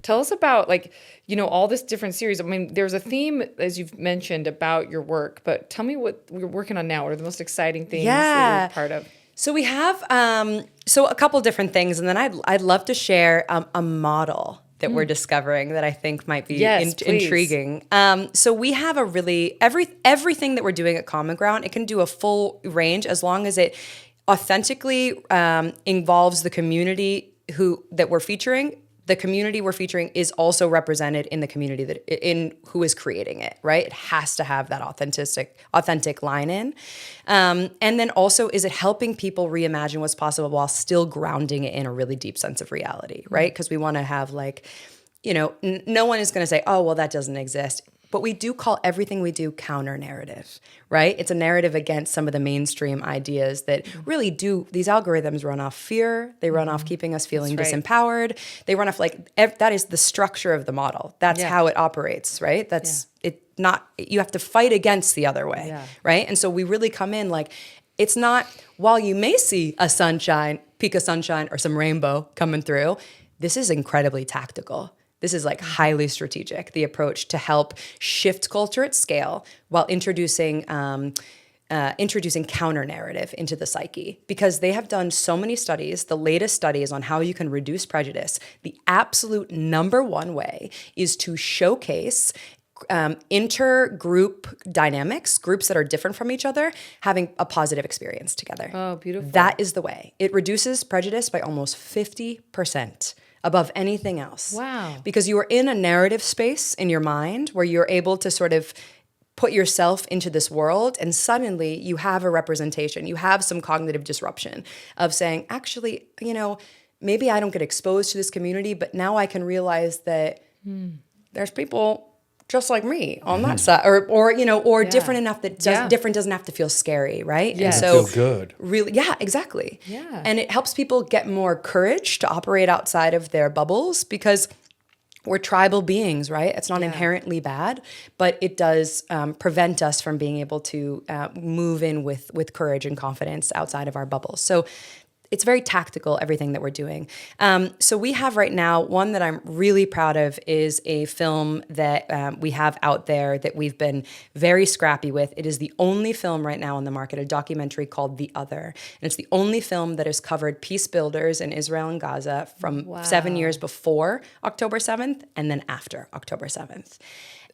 Tell us about all this different series. I mean, there's a theme, as you've mentioned, about your work, but tell me what we're working on now. What are the most exciting things that you're part of? So we have a couple different things, and then I'd love to share a model that we're discovering that I think might be intriguing. So we have a really everything that we're doing at Common Ground. It can do a full range as long as it authentically involves the community that we're featuring. The community we're featuring is also represented in the community who is creating it, right? It has to have that authentic line in. And then also, is it helping people reimagine what's possible while still grounding it in a really deep sense of reality, right? Because we want to have no one is going to say, oh, well, that doesn't exist. But we do call everything we do counter-narrative, right? It's a narrative against some of the mainstream ideas that really do. These algorithms run off fear. They run off keeping us feeling disempowered. They run off that is the structure of the model. That's how it operates, right? You have to fight against the other way, right? And so we really come in it's not, while you may see a peak of sunshine or some rainbow coming through, this is incredibly tactical. This is highly strategic, the approach to help shift culture at scale while introducing counter-narrative into the psyche. Because they have done so many studies, the latest studies on how you can reduce prejudice. The absolute number one way is to showcase intergroup dynamics, groups that are different from each other, having a positive experience together. Oh, beautiful. That is the way. It reduces prejudice by almost 50%. Above anything else. Wow. Because you are in a narrative space in your mind where you're able to sort of put yourself into this world, and suddenly you have a representation. You have some cognitive disruption of saying, actually, maybe I don't get exposed to this community, but now I can realize that there's people just like me on that side, or different enough that different doesn't have to feel scary, right? Yeah. And so feel good. Really, yeah, exactly. Yeah. And it helps people get more courage to operate outside of their bubbles because we're tribal beings, right? It's not inherently bad, but it does prevent us from being able to move in with courage and confidence outside of our bubbles. So it's very tactical, everything that we're doing. So we have right now, one that I'm really proud of is a film that we have out there that we've been very scrappy with. It is the only film right now on the market, a documentary called The Other. And it's the only film that has covered peace builders in Israel and Gaza from 7 years before October 7th and then after October 7th.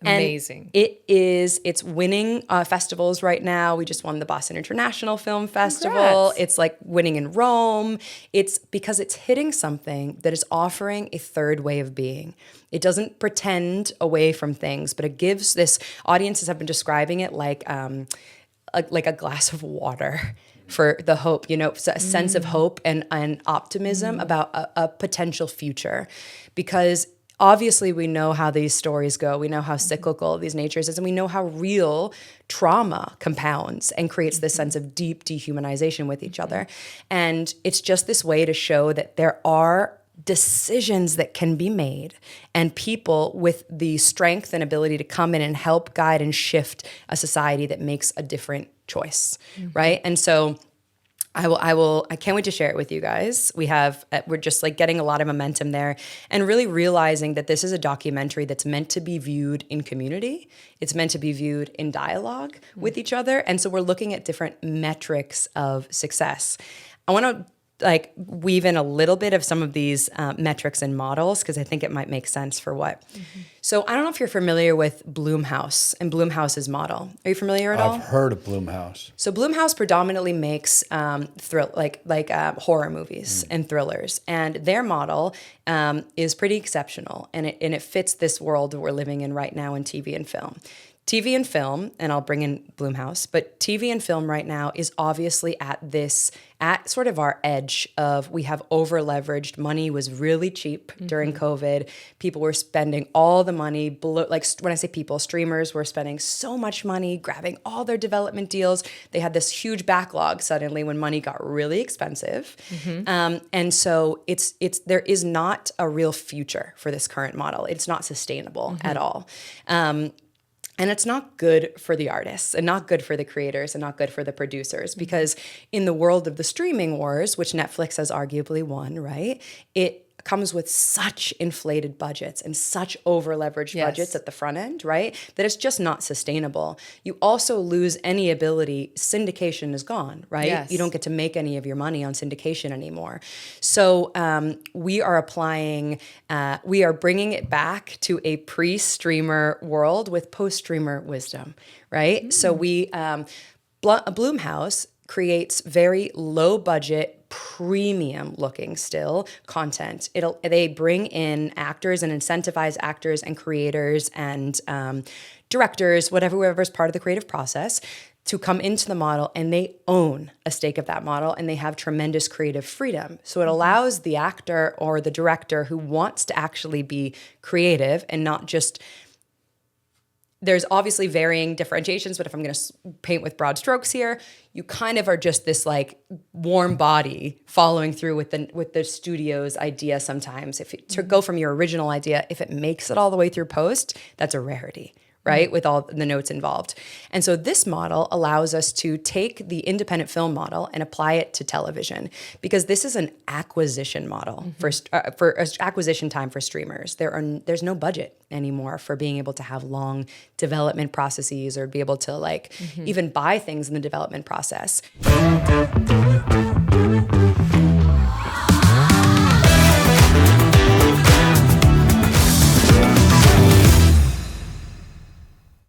Amazing. And it's winning festivals right now. We just won the Boston International Film Festival. Congrats. It's winning in Rome. It's because it's hitting something that is offering a third way of being. It doesn't pretend away from things, but it gives this, audiences have been describing it like a glass of water for the hope, a sense of hope and optimism about a potential future. Because obviously, we know how these stories go. We know how cyclical these natures is, and we know how real trauma compounds and creates this sense of deep dehumanization with each other. And it's just this way to show that there are decisions that can be made and people with the strength and ability to come in and help guide and shift a society that makes a different choice, right? And so I can't wait to share it with you guys. We're just getting a lot of momentum there and really realizing that this is a documentary that's meant to be viewed in community. It's meant to be viewed in dialogue with each other. And so we're looking at different metrics of success. I want to weave in a little bit of some of these metrics and models because I think it might make sense for what. So I don't know if you're familiar with Blumhouse and Blumhouse's model. Are you familiar at all? I've heard of Blumhouse. So Blumhouse predominantly makes horror movies and thrillers, and their model is pretty exceptional, and it fits this world that we're living in right now in TV and film. TV and film, and I'll bring in Blumhouse, but TV and film right now is obviously at sort of our edge of we have over-leveraged. Money was really cheap during COVID. People were spending all the money, when I say people, streamers were spending so much money, grabbing all their development deals. They had this huge backlog suddenly when money got really expensive. And so there is not a real future for this current model. It's not sustainable at all. And it's not good for the artists and not good for the creators and not good for the producers because in the world of the streaming wars, which Netflix has arguably won, right, it comes with such inflated budgets and such over leveraged budgets at the front end, right? That it's just not sustainable. You also lose any ability. Syndication is gone, right? Yes. You don't get to make any of your money on syndication anymore. So we are bringing it back to a pre-streamer world with post-streamer wisdom, right? So Blumhouse creates very low budget, premium looking still content. They bring in actors and incentivize actors and creators and directors, whoever's part of the creative process, to come into the model, and they own a stake of that model, and they have tremendous creative freedom. So it allows the actor or the director who wants to actually be creative and not just, there's obviously varying differentiations, but if I'm going to paint with broad strokes here, you kind of are just this like warm body following through with the studio's idea sometimes. To go from your original idea, if it makes it all the way through post, that's a rarity, right? With all the notes involved. And so this model allows us to take the independent film model and apply it to television, because this is an acquisition model for acquisition time for streamers. There's no budget anymore for being able to have long development processes or be able to even buy things in the development process.